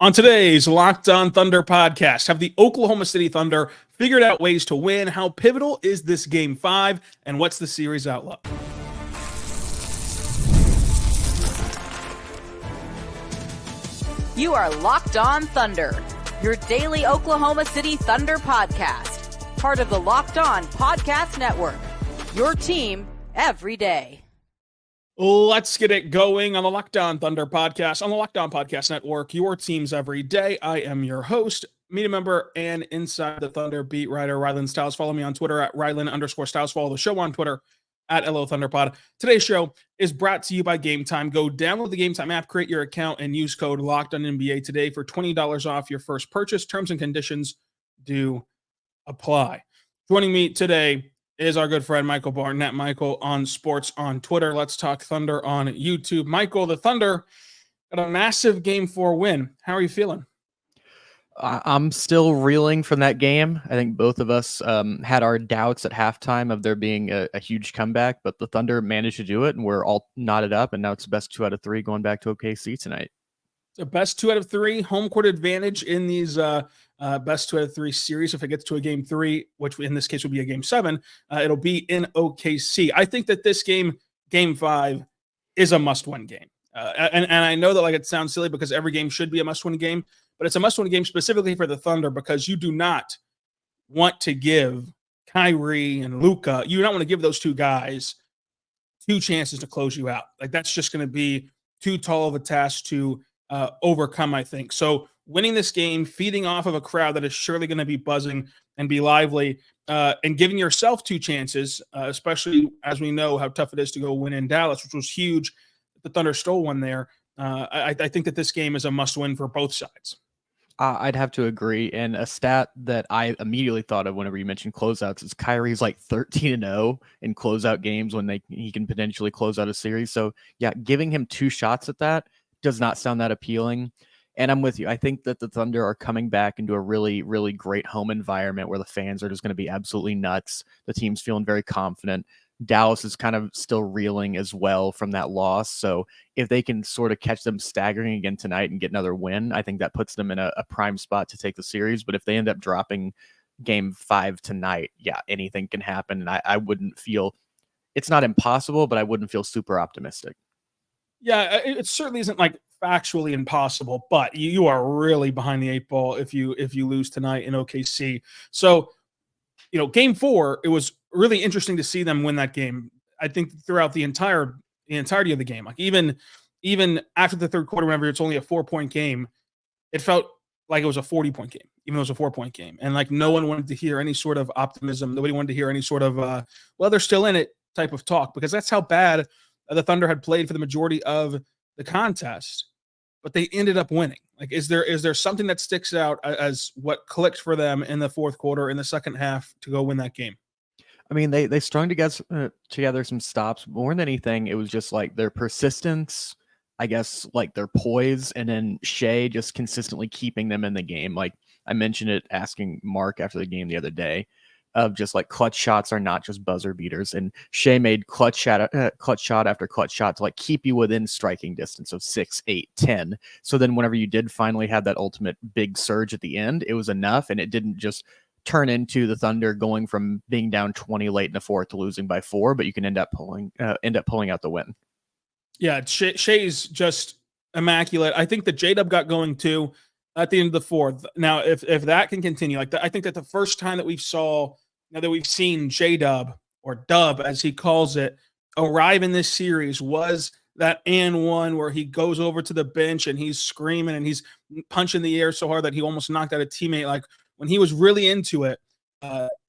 On today's Locked On Thunder podcast, have the Oklahoma City Thunder figured out ways to win? How pivotal is this Game 5? And what's the series outlook? You are Locked On Thunder, your daily Oklahoma City Thunder podcast. Part of the Locked On Podcast Network, your team every day. Let's get it going on the Locked On Thunder podcast on the Locked On Podcast Network, your teams every day. I am your host, media member, and inside the Thunder beat writer, Rylan Stiles. Follow me on Twitter at Rylan_Stiles. Follow the show on Twitter at LO Thunderpod. Today's show is brought to you by Game Time. Go download the Game Time app, create your account, and use code LOCKEDONNBA today for $20 off your first purchase. Terms and conditions do apply. Joining me today is our good friend Michael Barnett. Michael on Sports on Twitter. Let's Talk Thunder on YouTube. Michael, the Thunder got a massive Game 4 win. How are you feeling? I'm still reeling from that game. I think both of us had our doubts at halftime of there being a huge comeback, but the Thunder managed to do it, and we're all knotted up, and now it's the best 2 out of 3 going back to OKC tonight. The best 2 out of 3 home court advantage in these best 2 out of 3 series. If it gets to a Game 3, which in this case would be a Game 7, it'll be in OKC. I think that this game, Game 5, is a must-win game. And I know that it sounds silly because every game should be a must-win game, but it's a must-win game specifically for the Thunder because you do not want to give Kyrie and Luka, you don't want to give those 2 guys 2 chances to close you out. That's just going to be too tall of a task to overcome, I think. So winning this game, feeding off of a crowd that is surely going to be buzzing and be lively, and giving yourself 2 chances, especially as we know how tough it is to go win in Dallas, which was huge. The Thunder stole one there. I think that this game is a must-win for both sides. I'd have to agree. And a stat that I immediately thought of whenever you mentioned closeouts is Kyrie's 13-0 in closeout games when he can potentially close out a series. So yeah, giving him 2 shots at that does not sound that appealing. And I'm with you. I think that the Thunder are coming back into a really, really great home environment where the fans are just going to be absolutely nuts. The team's feeling very confident. Dallas is kind of still reeling as well from that loss. So if they can sort of catch them staggering again tonight and get another win, I think that puts them in a prime spot to take the series. But if they end up dropping Game 5 tonight, yeah, anything can happen. And I wouldn't feel, it's not impossible, but I wouldn't feel super optimistic. Yeah, it certainly isn't factually impossible, but you are really behind the 8 ball if you lose tonight in OKC. So, Game 4, it was really interesting to see them win that game. I think throughout the entirety of the game, even after the third quarter, whenever it's only a 4-point game, it felt like it was a 40-point game, even though it was a 4-point game. And no one wanted to hear any sort of optimism. Nobody wanted to hear any sort of, well, they're still in it type of talk, because that's how bad the Thunder had played for the majority of the contest, but they ended up winning. Is there something that sticks out as what clicked for them in the fourth quarter, in the second half, to go win that game? I mean, they strung together some stops. More than anything, it was just their persistence, I guess, their poise, and then Shay just consistently keeping them in the game. I mentioned it asking Mark after the game the other day, of just clutch shots are not just buzzer beaters, and Shay made clutch shot after clutch shot to keep you within striking distance of 6, 8, 10. So then whenever you did finally have that ultimate big surge at the end, it was enough, and it didn't just turn into the Thunder going from being down 20 late in the fourth to losing by 4, but you can end up pulling out the win. Yeah, Shay's just immaculate. I think that JDub got going too at the end of the fourth. Now, if that can continue, I think that the first time that we've seen JDub, or Dub as he calls it, arrive in this series was that and one where he goes over to the bench and he's screaming and he's punching the air so hard that he almost knocked out a teammate. When he was really into it,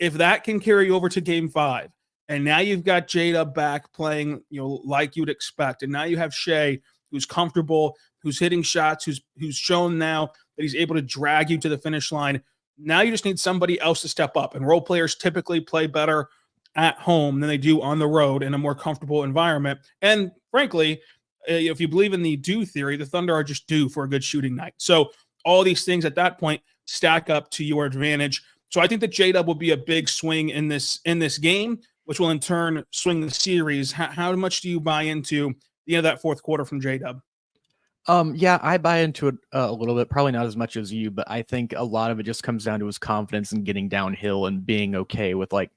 if that can carry over to Game 5, and now you've got JDub back playing, like you'd expect, and now you have Shay, who's comfortable, who's hitting shots, who's shown now that he's able to drag you to the finish line. Now you just need somebody else to step up, and role players typically play better at home than they do on the road in a more comfortable environment. And frankly, if you believe in the due theory, the Thunder are just due for a good shooting night. So all these things at that point stack up to your advantage. So I think that JDub will be a big swing in this game, which will in turn swing the series. How much do you buy into that fourth quarter from JDub? Yeah, I buy into it a little bit, probably not as much as you, but I think a lot of it just comes down to his confidence in getting downhill and being okay with, like,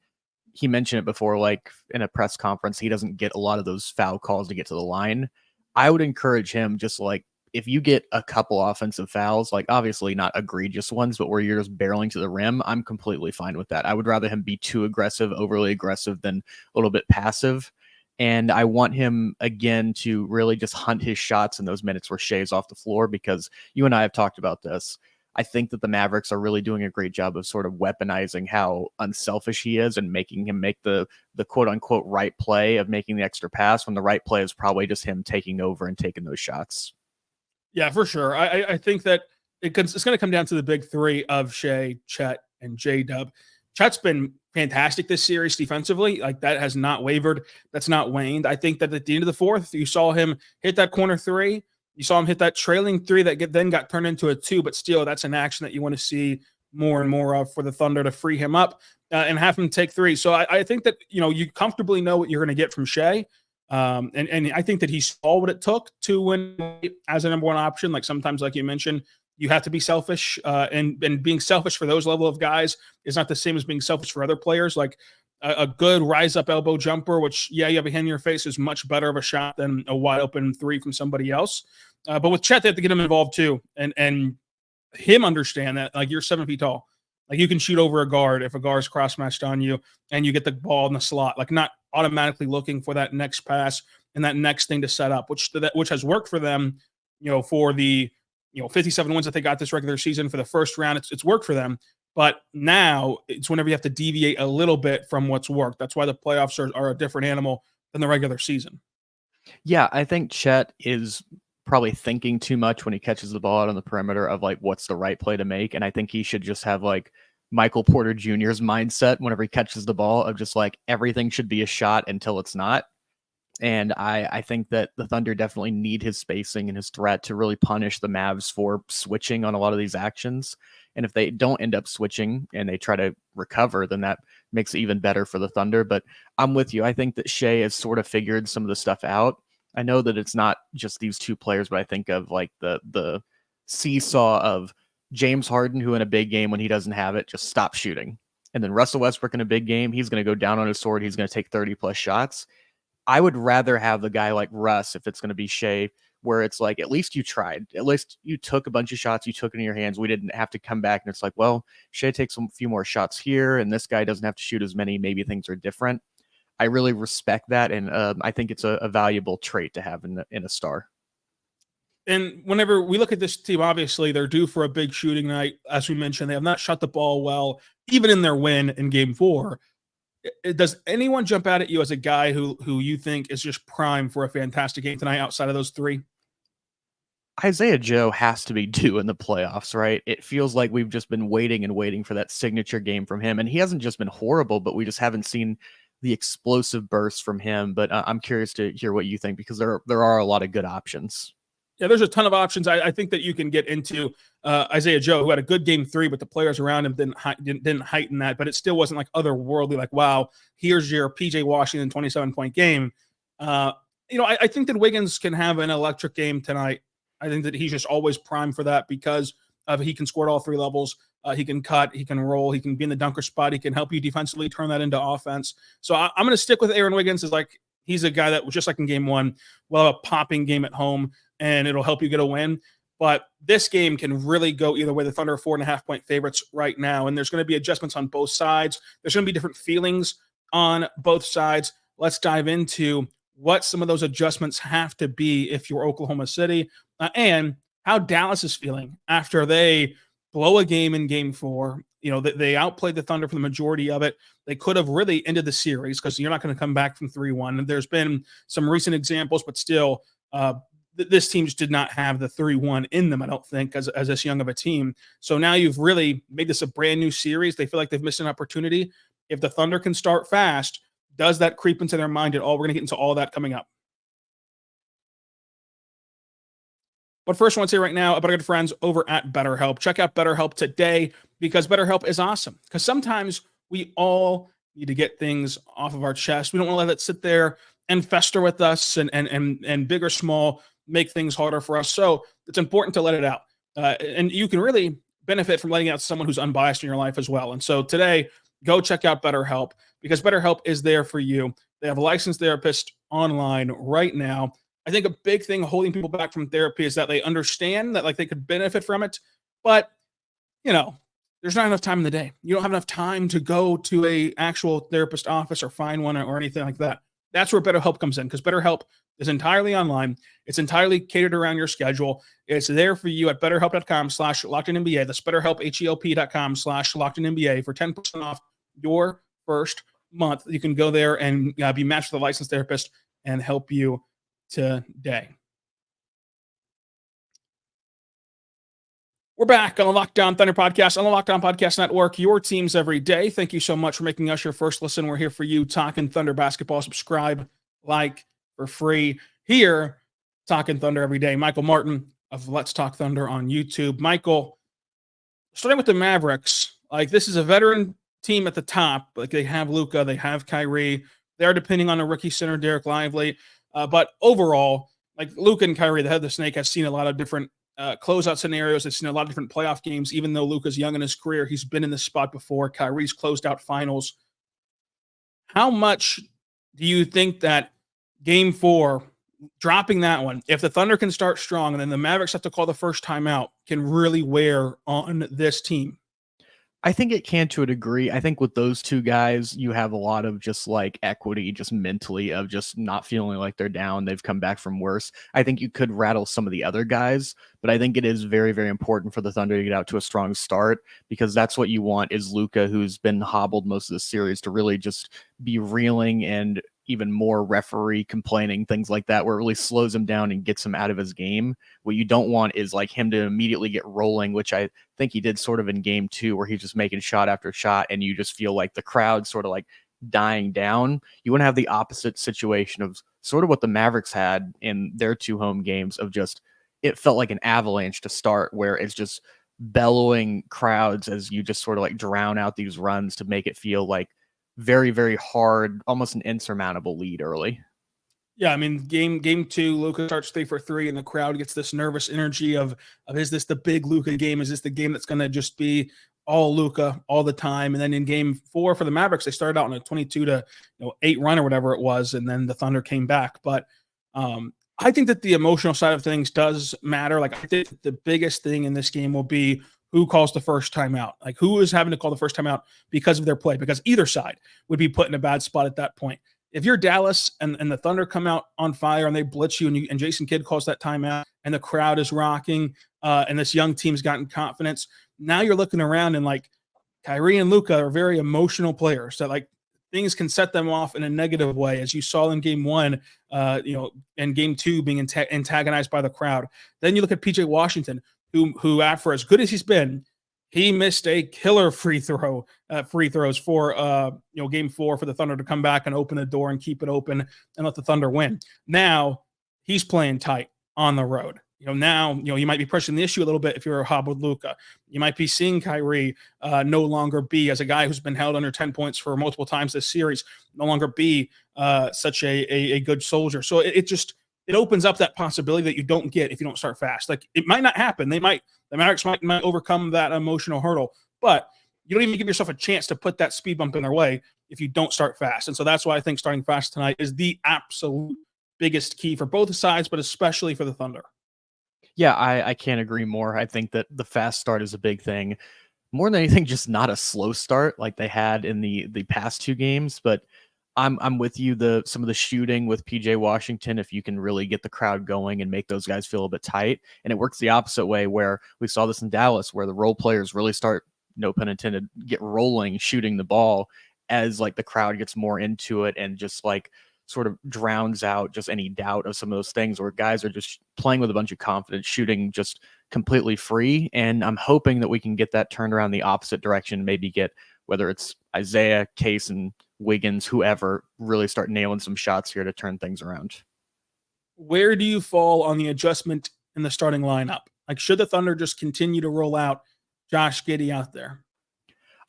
he mentioned it before, like in a press conference, he doesn't get a lot of those foul calls to get to the line. I would encourage him, just like, if you get a couple offensive fouls, like obviously not egregious ones, but where you're just barreling to the rim, I'm completely fine with that. I would rather him be too aggressive, overly aggressive, than a little bit passive. And I want him again to really just hunt his shots in those minutes where Shay's off the floor, because you and I have talked about this. I think that the Mavericks are really doing a great job of sort of weaponizing how unselfish he is and making him make the quote unquote right play of making the extra pass, when the right play is probably just him taking over and taking those shots. Yeah, for sure. I think that it's going to come down to the big three of Shay, Chet, and JDub. Chet's been fantastic this series defensively. Like, that has not wavered. That's not waned. I think that at the end of the fourth, you saw him hit that corner three. You saw him hit that trailing three that then got turned into a two, but still, that's an action that you want to see more and more of for the Thunder to free him up and have him take three. So I think that, you comfortably know what you're going to get from Shay. And I think that he saw what it took to win as a number one option. Like, sometimes, like you mentioned, you have to be selfish, and being selfish for those level of guys is not the same as being selfish for other players. Like a good rise up elbow jumper, which, yeah, you have a hand in your face, is much better of a shot than a wide open three from somebody else. But with Chet, they have to get him involved too, and him understand that, like, you're 7 feet tall. Like, you can shoot over a guard if a guard's cross matched on you and you get the ball in the slot, like, not automatically looking for that next pass and that next thing to set up, which has worked for them, for the 57 wins that they got this regular season. For the first round, it's worked for them. But now it's whenever you have to deviate a little bit from what's worked. That's why the playoffs are a different animal than the regular season. Yeah, I think Chet is probably thinking too much when he catches the ball out on the perimeter of, like, what's the right play to make. And I think he should just have, like, Michael Porter Jr.'s mindset whenever he catches the ball of just, like, everything should be a shot until it's not. And I think that the Thunder definitely need his spacing and his threat to really punish the Mavs for switching on a lot of these actions. And if they don't end up switching and they try to recover, then that makes it even better for the Thunder. But I'm with you. I think that Shay has sort of figured some of the stuff out. I know that it's not just these two players, but I think of, like, the seesaw of James Harden, who in a big game when he doesn't have it, just stops shooting. And then Russell Westbrook in a big game, he's going to go down on his sword. He's going to take 30 plus shots. I would rather have the guy like Russ, if it's going to be Shay, where it's like, at least you tried. At least you took a bunch of shots. You took it in your hands. We didn't have to come back and it's like, well, Shay takes a few more shots here, and this guy doesn't have to shoot as many. Maybe things are different. I really respect that, and I think it's a valuable trait to have in a star. And whenever we look at this team, obviously they're due for a big shooting night. As we mentioned, they have not shot the ball well, even in their win in Game 4. Does anyone jump out at you as a guy who you think is just prime for a fantastic game tonight outside of those three? Isaiah Joe has to be due in the playoffs, right? It feels like we've just been waiting and waiting for that signature game from him. And he hasn't just been horrible, but we just haven't seen the explosive bursts from him. But I'm curious to hear what you think, because there are a lot of good options. Yeah, there's a ton of options. I think that you can get into Isaiah Joe, who had a good Game 3, but the players around him didn't heighten that. But it still wasn't like otherworldly, like, wow, here's your PJ Washington 27-point game. I think that Wiggins can have an electric game tonight. I think that he's just always primed for that because he can score at all three levels. He can cut, he can roll, he can be in the dunker spot, he can help you defensively turn that into offense. So I'm going to stick with Aaron Wiggins. Is like, he's a guy that was just like in Game 1, will have a popping game at home, and it'll help you get a win. But this game can really go either way. The Thunder are 4.5-point favorites right now, and there's going to be adjustments on both sides. There's going to be different feelings on both sides. Let's dive into what some of those adjustments have to be if you're Oklahoma City, and how Dallas is feeling after they blow a game in Game 4. They outplayed the Thunder for the majority of it. They could have really ended the series because you're not going to come back from 3-1. There's been some recent examples, but still, this team just did not have the 3-1 in them, I don't think, as this young of a team. So now you've really made this a brand new series. They feel like they've missed an opportunity. If the Thunder can start fast, does that creep into their mind at all? We're going to get into all that coming up. But first, I want to say right now about our good friends over at BetterHelp. Check out BetterHelp today, because BetterHelp is awesome. Because sometimes we all need to get things off of our chest. We don't want to let it sit there and fester with us, and big or small. make things harder for us. So it's important to let it out. And you can really benefit from letting out someone who's unbiased in your life as well. And so today, go check out BetterHelp, because BetterHelp is there for you. They have a licensed therapist online right now. I think a big thing holding people back from therapy is that they understand that like they could benefit from it, but there's not enough time in the day. You don't have enough time to go to a actual therapist office or find one or anything like that. That's where BetterHelp comes in, because BetterHelp is entirely online. It's entirely catered around your schedule. It's there for you at betterhelp.com/LockedInNBA. That's BetterHelp, HELP.com/LockedInNBA for 10% off your first month. You can go there and be matched with a licensed therapist and help you today. We're back on the Locked On Thunder podcast on the Locked On Podcast Network, your teams every day. Thank you so much for making us your first listen. We're here for you, talking Thunder basketball. Subscribe, like for free here, talking Thunder every day. Michael Martin of Let's Talk Thunder on YouTube. Michael, starting with the Mavericks, like this is a veteran team at the top. Like they have Luka, they have Kyrie. They're depending on a rookie center, Derek Lively. But overall, like Luka and Kyrie, the head of the snake, has seen a lot of different closeout scenarios. They've seen a lot of different playoff games. Even though Luka's young in his career, he's been in this spot before. Kyrie's closed out finals. How much do you think that game 4, dropping that one, if the Thunder can start strong and then the Mavericks have to call the first timeout, can really wear on this team? I think it can to a degree. I think with those two guys, you have a lot of just like equity, just mentally, of just not feeling like they're down. They've come back from worse. I think you could rattle some of the other guys, but I think it is very, very important for the Thunder to get out to a strong start, because that's what you want is Luka, who's been hobbled most of the series, to really just be reeling and even more referee complaining, things like that, where it really slows him down and gets him out of his game. What you don't want is like him to immediately get rolling, which I think he did sort of in game 2, where he's just making shot after shot and you just feel like the crowd sort of like dying down. You want to have the opposite situation of sort of what the Mavericks had in their 2 home games, of just, it felt like an avalanche to start, where it's just bellowing crowds as you just sort of like drown out these runs to make it feel like very, very hard, almost an insurmountable lead early. Yeah, I mean, game 2, Luka starts 3 for 3, and the crowd gets this nervous energy of is this the big Luka game? Is this the game that's going to just be all Luka all the time? And then in game 4 for the Mavericks, they started out on a 22-8 run or whatever it was, and then the Thunder came back. But I think that the emotional side of things does matter. Like I think the biggest thing in this game will be who calls the first timeout, like who is having to call the first timeout because of their play, because either side would be put in a bad spot at that point. If you're Dallas and the Thunder come out on fire and they blitz you and Jason Kidd calls that timeout and the crowd is rocking and this young team's gotten confidence, now you're looking around and like Kyrie and Luka are very emotional players that like things can set them off in a negative way, as you saw in game 1, and game 2 being antagonized by the crowd. Then you look at PJ Washington, who after as good as he's been, he missed a killer free throws for game 4 for the Thunder to come back and open the door and keep it open and let the Thunder win. Now he's playing tight on the road. Now you might be pushing the issue a little bit if you're a hobbled Luka. You might be seeing Kyrie no longer be, as a guy who's been held under 10 points for multiple times this series, no longer be such a good soldier. So it opens up that possibility that you don't get if you don't start fast. Like it might not happen. The Mavericks might overcome that emotional hurdle, but you don't even give yourself a chance to put that speed bump in their way if you don't start fast. And so that's why I think starting fast tonight is the absolute biggest key for both sides, but especially for the Thunder. Yeah, I can't agree more. I think that the fast start is a big thing. More than anything, just not a slow start like they had in the past 2 games, but I'm with you. Some of the shooting with PJ Washington, if you can really get the crowd going and make those guys feel a bit tight, and it works the opposite way, where we saw this in Dallas, where the role players really start, no pun intended, get rolling, shooting the ball as like the crowd gets more into it and just like sort of drowns out just any doubt of some of those things, where guys are just playing with a bunch of confidence, shooting just completely free. And I'm hoping that we can get that turned around the opposite direction, maybe get, whether it's Isaiah, Case, and Wiggins, whoever, really start nailing some shots here to turn things around. Where do you fall on the adjustment in the starting lineup? Like, should the Thunder just continue to roll out Josh Giddey out there?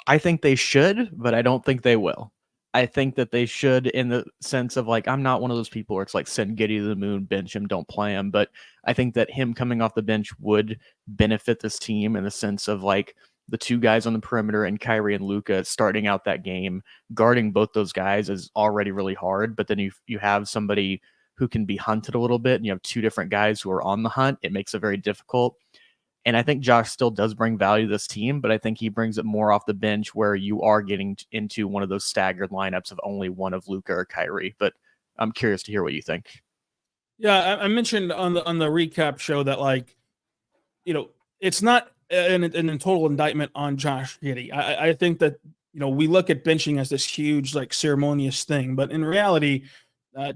I think they should, but I don't think they will. I think that they should, in the sense of like, I'm not one of those people where it's like send Giddey to the moon, bench him, don't play him. But I think that him coming off the bench would benefit this team in the sense of like the two guys on the perimeter and Kyrie and Luka starting out that game, guarding both those guys is already really hard. But then you have somebody who can be hunted a little bit, and you have two different guys who are on the hunt. It makes it very difficult. And I think Josh still does bring value to this team, but I think he brings it more off the bench where you are getting into one of those staggered lineups of only one of Luka or Kyrie. But I'm curious to hear what you think. Yeah, I mentioned on the recap show that, like, you know, it's not an total indictment on Josh Giddey. I think that, you know, we look at benching as this huge, like, ceremonious thing, but in reality,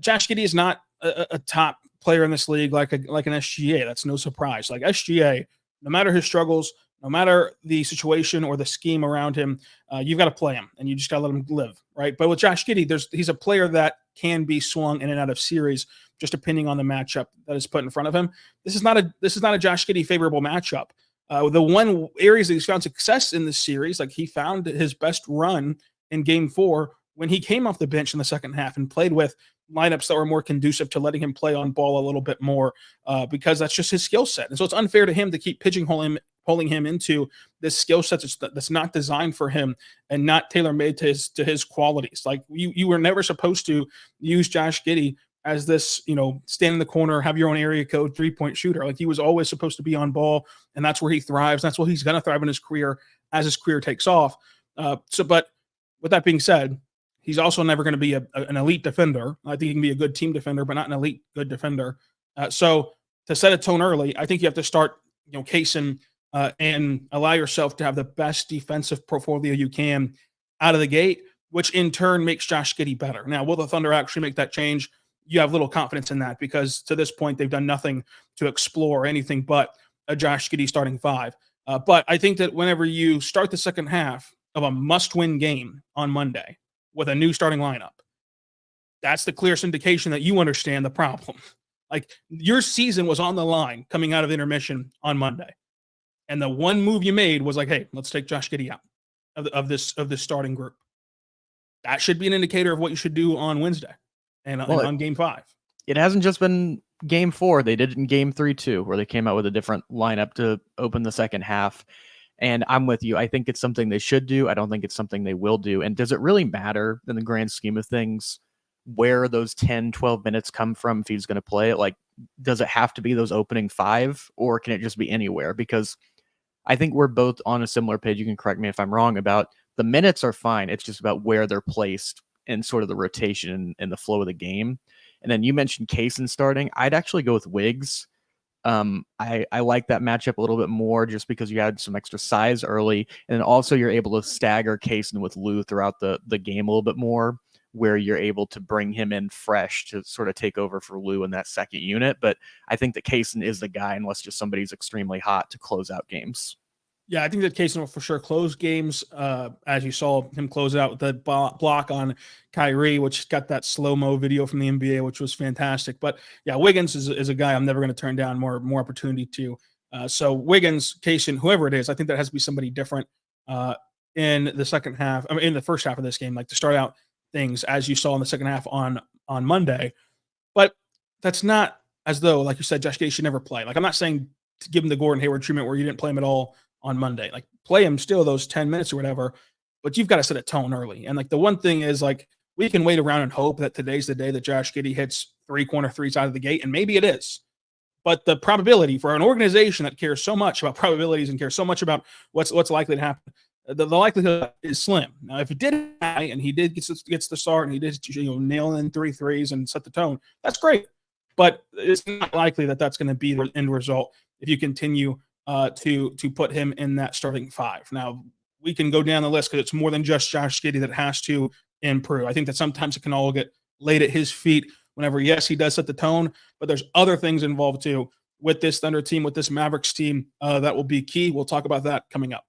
Josh Giddey is not a top player in this league like an SGA. That's no surprise. Like SGA, no matter his struggles, no matter the situation or the scheme around him, you've got to play him and you just got to let him live, right? But with Josh Giddey, he's a player that can be swung in and out of series just depending on the matchup that is put in front of him. This is not a Josh Giddey favorable matchup. The one areas that he's found success in this series, like he found his best run in Game 4 when he came off the bench in the second half and played with lineups that were more conducive to letting him play on ball a little bit more, because that's just his skill set. And so it's unfair to him to keep pigeonholing him into this skill set that's not designed for him and not tailor-made to his qualities. Like you were never supposed to use Josh Giddey as this, you know, stand in the corner, have your own area code 3-point shooter. Like he was always supposed to be on ball, and that's where he thrives. That's where he's going to thrive in his career as his career takes off. But with that being said, he's also never going to be an elite defender. I think he can be a good team defender, but not an elite good defender. So to set a tone early, I think you have to start, you know, casing and allow yourself to have the best defensive portfolio you can out of the gate, which in turn makes Josh Giddey better. Now, will the Thunder actually make that change? You have little confidence in that because to this point, they've done nothing to explore anything but a Josh Giddey starting five. But I think that whenever you start the second half of a must-win game on Monday with a new starting lineup, that's the clearest indication that you understand the problem. Like your season was on the line coming out of intermission on Monday. And the one move you made was like, hey, let's take Josh Giddey out of this starting group. That should be an indicator of what you should do on Wednesday and on Game 5. It hasn't just been Game 4. They did it in Game 3 too, where they came out with a different lineup to open the second half. And I'm with you. I think it's something they should do. I don't think it's something they will do. And does it really matter in the grand scheme of things where those 10, 12 minutes come from if he's going to play it? Like, does it have to be those opening 5 or can it just be anywhere? Because I think we're both on a similar page. You can correct me if I'm wrong about the minutes are fine. It's just about where they're placed and sort of the rotation and the flow of the game. And then you mentioned Kaysen starting. I'd actually go with Wiggs. I like that matchup a little bit more just because you had some extra size early. And then also you're able to stagger Kaysen with Lou throughout the game a little bit more, where you're able to bring him in fresh to sort of take over for Lou in that second unit. But I think that Kaysen is the guy unless just somebody's extremely hot to close out games. Yeah, I think that Kaysen will for sure close games. As you saw him close out with the block on Kyrie, which got that slow-mo video from the NBA, which was fantastic. But yeah, Wiggins is a guy I'm never going to turn down more opportunity to. So Wiggins, Kaysen, whoever it is, I think that has to be somebody different in the second half. I mean, in the first half of this game, like to start out things as you saw in the second half on Monday. But that's not as though, like you said, Josh Giddey should never play. Like I'm not saying to give him the Gordon Hayward treatment where you didn't play him at all on Monday. Like play him still those 10 minutes or whatever, but you've got to set a tone early. And like the one thing is like we can wait around and hope that today's the day that Josh Giddey hits 3 corner threes out of the gate, and maybe it is. But the probability for an organization that cares so much about probabilities and cares so much about what's likely to happen, the likelihood is slim. Now, if it did and he did gets the start and he did nail in 3 threes and set the tone, that's great. But it's not likely that that's going to be the end result if you continue to put him in that starting 5. Now, we can go down the list because it's more than just Josh Giddey that has to improve. I think that sometimes it can all get laid at his feet whenever, yes, he does set the tone, but there's other things involved too with this Thunder team, with this Mavericks team that will be key. We'll talk about that coming up.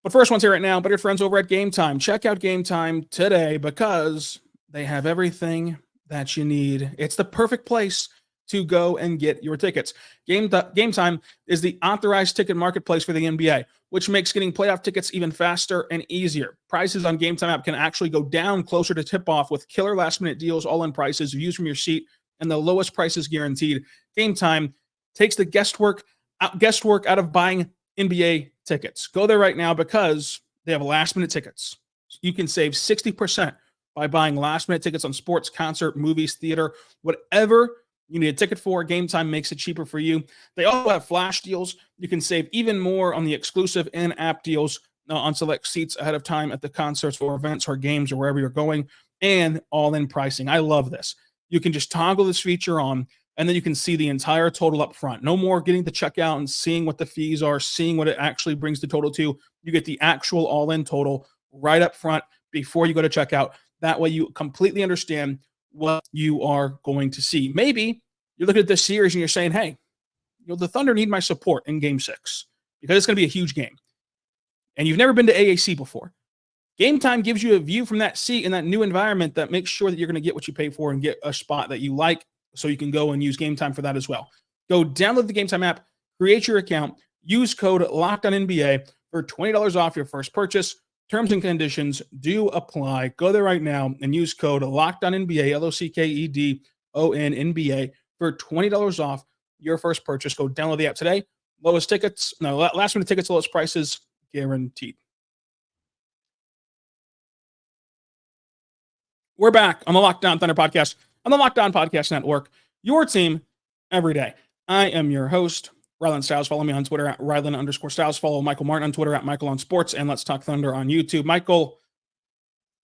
But first one's here right now, but your friends over at Game Time. Check out Game Time today because they have everything that you need. It's the perfect place to go and get your tickets. Game Time is the authorized ticket marketplace for the NBA, which makes getting playoff tickets even faster and easier. Prices on Game Time app can actually go down closer to tip-off with killer last-minute deals, all-in prices, views from your seat, and the lowest prices guaranteed. Game Time takes the guesswork out of buying NBA tickets. Go there right now because they have last-minute tickets. You can save 60% by buying last-minute tickets on sports, concert, movies, theater, whatever you need a ticket for. Game Time makes it cheaper for you. They also have flash deals. You can save even more on the exclusive in-app deals on select seats ahead of time at the concerts or events or games or wherever you're going, and all-in pricing. I love this. You can just toggle this feature on, and then you can see the entire total up front. No more getting to check out and seeing what the fees are, seeing what it actually brings the total to. You get the actual all-in total right up front before you go to checkout. That way you completely understand what you are going to see. Maybe you're looking at this series and you're saying, hey, the Thunder need my support in Game 6 because it's going to be a huge game. And you've never been to AAC before. Game Time gives you a view from that seat in that new environment that makes sure that you're going to get what you pay for and get a spot that you like, so you can go and use Game Time for that as well. Go download the Game Time app, create your account, use code LOCKEDONNBA for $20 off your first purchase. Terms and conditions do apply. Go there right now and use code LOCKEDONNBA, LOCKEDONNBA, for $20 off your first purchase. Go download the app today. Last minute tickets, lowest prices guaranteed. We're back on the Locked On Thunder podcast on the Locked On Podcast Network, your team every day. I am your host, Rylan Stiles. Follow me on Twitter at Rylan_Stiles. Follow Michael Martin on Twitter at Michael on Sports, and Let's Talk Thunder on YouTube. Michael,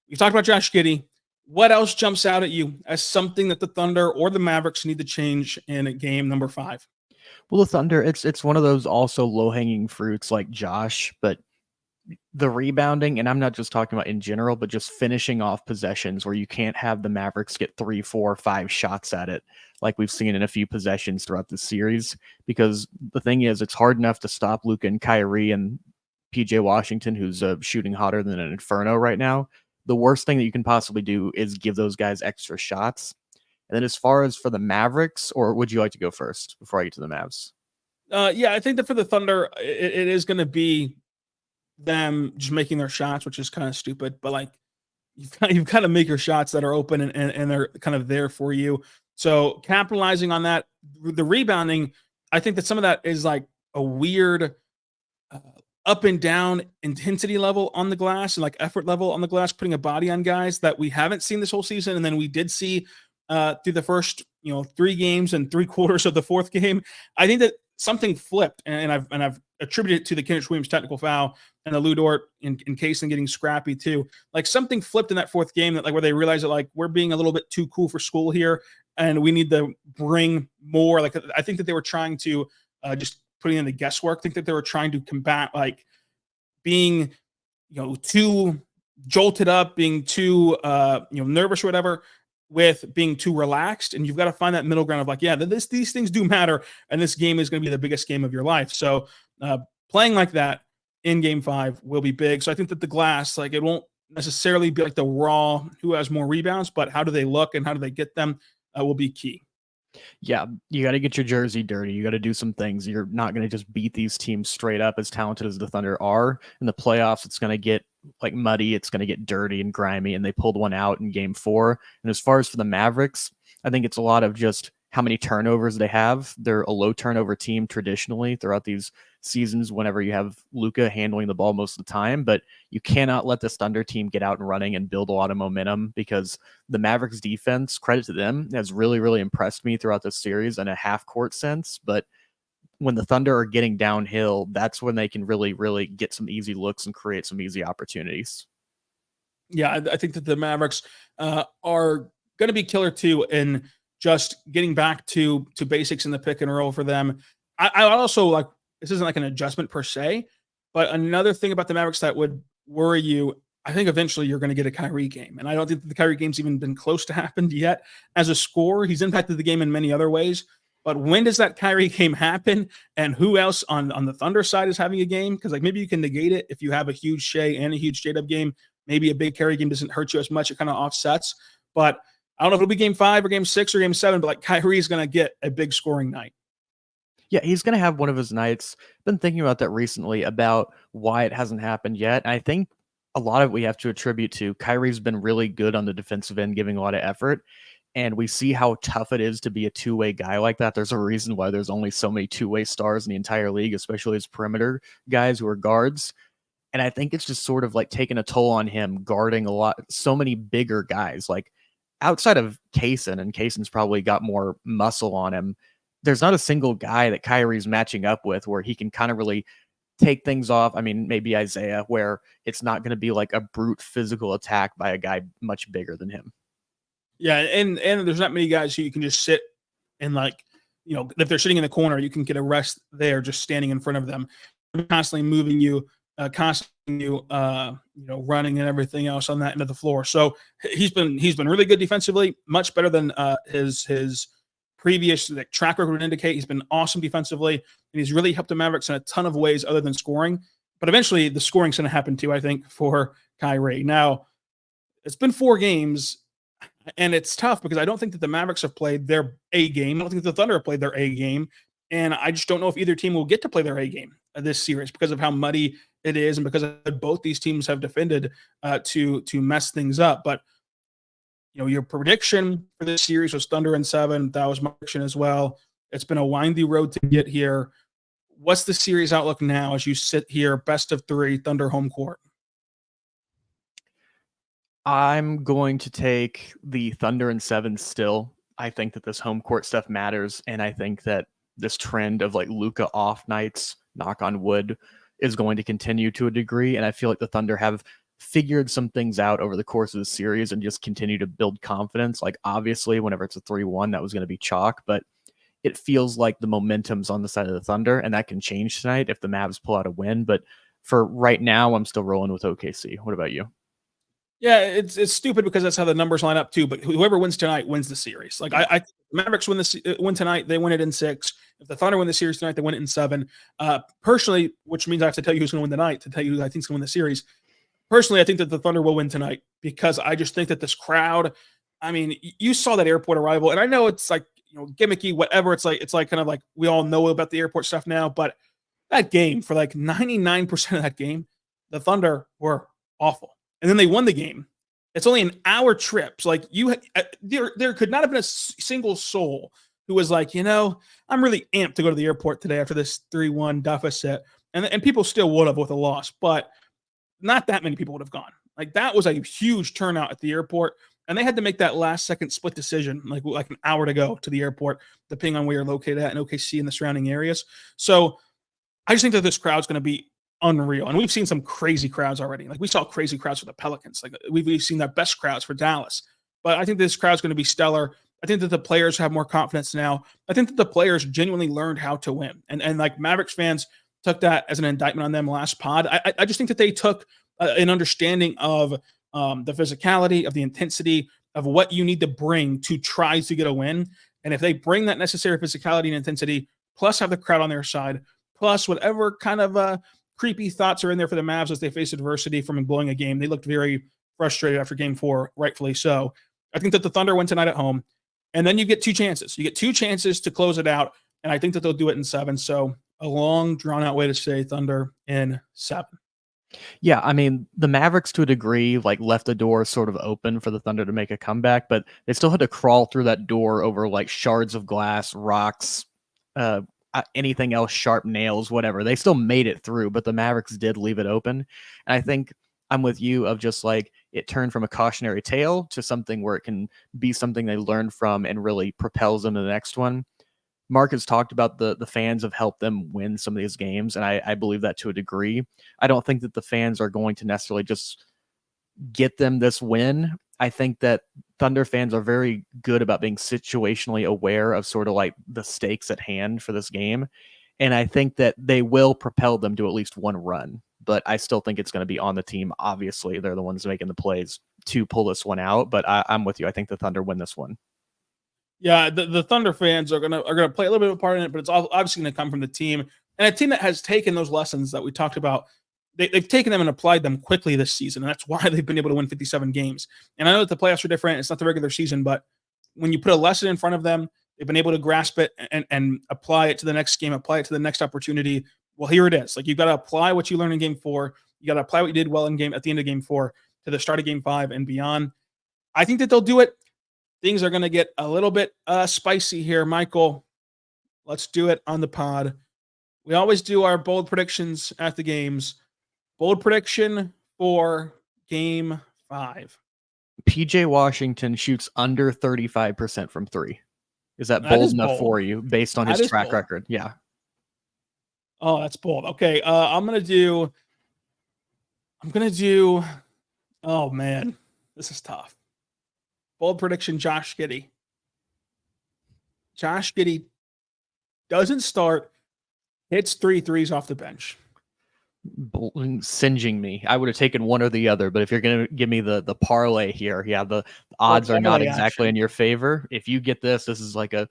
you talked about Josh Giddey. What else jumps out at you as something that the Thunder or the Mavericks need to change in game number 5? Well, the Thunder, it's one of those also low-hanging fruits like Josh, but the rebounding, and I'm not just talking about in general, but just finishing off possessions where you can't have the Mavericks get 3, 4, 5 shots at it like we've seen in a few possessions throughout the series. Because the thing is, it's hard enough to stop Luka and Kyrie and PJ Washington, who's shooting hotter than an inferno right now. The worst thing that you can possibly do is give those guys extra shots. And then as far as for the Mavericks, or would you like to go first before I get to the Mavs? Yeah, I think that for the Thunder, it is going to be them just making their shots, which is kind of stupid, but like you've got to make your shots that are open and they're kind of there for you. So capitalizing on that, the rebounding, I think that some of that is like a weird up and down intensity level on the glass and like effort level on the glass, putting a body on guys that we haven't seen this whole season. And then we did see through the first 3 games and 3/4 of the 4th game. I think that something flipped, and I've attributed it to the Kenrich Williams technical foul and the Lou Dort in Kaysen getting scrappy too. Like something flipped in that 4th game that like where they realized that like we're being a little bit too cool for school here, and we need to bring more. Like I think that they were trying to just putting in the guesswork. I think that they were trying to combat like being too jolted up, being too nervous or whatever, with being too relaxed. And you've got to find that middle ground of like, yeah, these things do matter, and this game is going to be the biggest game of your life. So playing like that in game 5 will be big. So I think that the glass, like it won't necessarily be like the raw who has more rebounds, but how do they look and how do they get them will be key. Yeah, you got to get your jersey dirty. You got to do some things. You're not going to just beat these teams straight up, as talented as the Thunder are. In the playoffs, it's going to get like muddy. It's going to get dirty and grimy, and they pulled one out in game 4. And as far as for the Mavericks, I think it's a lot of just how many turnovers they have. They're a low turnover team traditionally throughout these seasons whenever you have Luka handling the ball most of the time, but you cannot let this Thunder team get out and running and build a lot of momentum, because the Mavericks defense, credit to them, has really, really impressed me throughout this series in a half-court sense. But when the Thunder are getting downhill, that's when they can really, really get some easy looks and create some easy opportunities. Yeah, I think that the Mavericks are going to be killer too in just getting back to basics in the pick and roll for them. I also like, this isn't like an adjustment per se, but another thing about the Mavericks that would worry you, I think eventually you're going to get a Kyrie game. And I don't think that the Kyrie game's even been close to happened yet. As a scorer, he's impacted the game in many other ways. But when does that Kyrie game happen? And who else on the Thunder side is having a game? Because like maybe you can negate it if you have a huge Shay and a huge JDub game. Maybe a big Kyrie game doesn't hurt you as much. It kind of offsets. But I don't know if it'll be game 5 or game 6 or game 7, but like Kyrie's going to get a big scoring night. Yeah, he's going to have one of his nights. Been thinking about that recently about why it hasn't happened yet. And I think a lot of it we have to attribute to Kyrie's been really good on the defensive end, giving a lot of effort. And we see how tough it is to be a two-way guy like that. There's a reason why there's only so many two-way stars in the entire league, especially as perimeter guys who are guards. And I think it's just sort of like taking a toll on him guarding so many bigger guys. Like outside of Kaysen, and Kaysen's probably got more muscle on him, there's not a single guy that Kyrie's matching up with where he can kind of really take things off. I mean, maybe Isaiah, where it's not going to be like a brute physical attack by a guy much bigger than him. Yeah, and there's not many guys who you can just sit and like, if they're sitting in the corner, you can get a rest there just standing in front of them, constantly moving you, running and everything else on that end of the floor. So he's been really good defensively, much better than his previous track record would indicate. He's been awesome defensively, and he's really helped the Mavericks in a ton of ways other than scoring. But eventually the scoring's going to happen too, I think, for Kyrie. Now, it's been 4 games, and it's tough because I don't think that the Mavericks have played their A game. I don't think the Thunder have played their A game, and I just don't know if either team will get to play their A game this series because of how muddy it is and because both these teams have defended to mess things up. But your prediction for this series was Thunder in 7. That was my prediction as well. It's been a windy road to get here. What's the series outlook now as you sit here, best of 3, Thunder home court? I'm going to take the Thunder in 7 still. I think that this home court stuff matters, and I think that this trend of like Luka off nights, knock on wood, is going to continue to a degree, and I feel like the Thunder have figured some things out over the course of the series and just continue to build confidence. Like obviously whenever it's a 3-1, that was going to be chalk, but it feels like the momentum's on the side of the Thunder, and that can change tonight if the Mavs pull out a win. But for right now, I'm still rolling with OKC. What about you? Yeah, it's stupid because that's how the numbers line up too. But whoever wins tonight wins the series. Like I Mavericks win tonight, they win it in 6. If the Thunder win the series tonight, they win it in 7. Personally, which means I have to tell you who's going to win tonight to tell you who I think is going to win the series. Personally, I think that the Thunder will win tonight because I just think that this crowd. I mean, you saw that airport arrival, and I know it's like gimmicky, whatever. It's like kind of like we all know about the airport stuff now, but that game for like 99% of that game, the Thunder were awful. And then they won the game. It's only an hour trip. So like there could not have been a single soul who was like, I'm really amped to go to the airport today after this 3-1 deficit. And people still would have with a loss, but not that many people would have gone. Like that was a huge turnout at the airport. And they had to make that last second split decision, like an hour to go to the airport, depending on where you're located at in OKC and the surrounding areas. So I just think that this crowd's going to be unreal. And we've seen some crazy crowds already. Like we saw crazy crowds for the Pelicans. Like we've seen the best crowds for Dallas. But I think this crowd's going to be stellar. I think that the players have more confidence now. I think that the players genuinely learned how to win. And like Mavericks fans took that as an indictment on them last pod. I just think that they took an understanding of the physicality, of the intensity, of what you need to bring to try to get a win. And if they bring that necessary physicality and intensity, plus have the crowd on their side, plus whatever kind of creepy thoughts are in there for the Mavs as they face adversity from blowing a game. They looked very frustrated after game 4, rightfully so. I think that the Thunder win tonight at home, and then you get 2 chances. You get 2 chances to close it out, and I think that they'll do it in 7. So a long, drawn-out way to say Thunder in 7. Yeah, I mean, the Mavericks to a degree like left the door sort of open for the Thunder to make a comeback, but they still had to crawl through that door over like shards of glass, rocks, anything else, sharp nails, whatever. They still made it through, but the Mavericks did leave it open. And I think I'm with you of just like it turned from a cautionary tale to something where it can be something they learn from and really propels them to the next one. Mark has talked about the fans have helped them win some of these games, and I believe that to a degree. I don't think that the fans are going to necessarily just get them this win. I think that Thunder fans are very good about being situationally aware of sort of like the stakes at hand for this game. And I think that they will propel them to at least one run, but I still think it's going to be on the team. Obviously, they're the ones making the plays to pull this one out, but I'm with you. I think the Thunder win this one. Yeah, the Thunder fans are gonna play a little bit of a part in it, but it's obviously going to come from the team, and a team that has taken those lessons that we talked about they've taken them and applied them quickly this season, and that's why they've been able to win 57 games. And I know that the playoffs are different. It's not the regular season, but when you put a lesson in front of them, they've been able to grasp it and apply it to the next game, apply it to the next opportunity. Well, here it is. Like, you've got to apply what you learned in game 4. You got to apply what you did well at the end of game 4 to the start of game 5 and beyond. I think that they'll do it. Things are going to get a little bit spicy here. Michael, let's do it on the pod. We always do our bold predictions at the games. Bold prediction for game 5. PJ Washington shoots under 35% from 3. Is that bold enough for you based on his track record? Yeah. Oh, that's bold. Okay. I'm going to do, oh man, this is tough. Bold prediction, Josh Giddey. Josh Giddey doesn't start, hits 3 threes off the bench. Singeing me. I would have taken one or the other, but if you're going to give me the parlay here, yeah, the odds are not exactly in your favor. If you get this is like a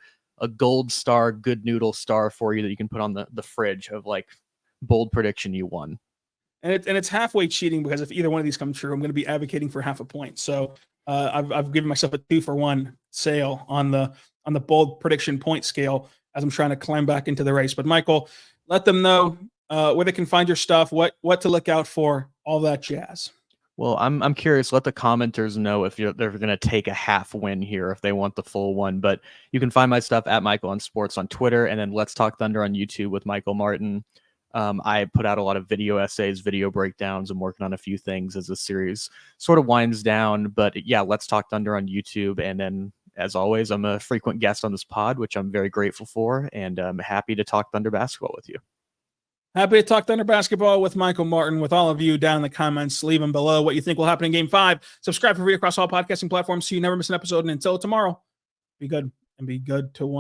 gold star, good noodle star for you that you can put on the fridge of like bold prediction you won. And it's halfway cheating, because if either one of these come true, I'm going to be advocating for half a point. So I've given myself a 2-for-1 sale on the bold prediction point scale as I'm trying to climb back into the race. But Michael, let them know where they can find your stuff, what to look out for, all that jazz. Well, I'm curious. Let the commenters know if they're going to take a half win here, if they want the full one. But you can find my stuff at Michael on Sports on Twitter, and then Let's Talk Thunder on YouTube with Michael Martin. I put out a lot of video essays, video breakdowns. I'm working on a few things as the series sort of winds down. But yeah, Let's Talk Thunder on YouTube. And then, as always, I'm a frequent guest on this pod, which I'm very grateful for. And I'm happy to talk Thunder basketball with you. Happy to talk Thunder basketball with Michael Martin. With all of you down in the comments, leave them below what you think will happen in game 5. Subscribe for free across all podcasting platforms so you never miss an episode. And until tomorrow, be good and be good to one.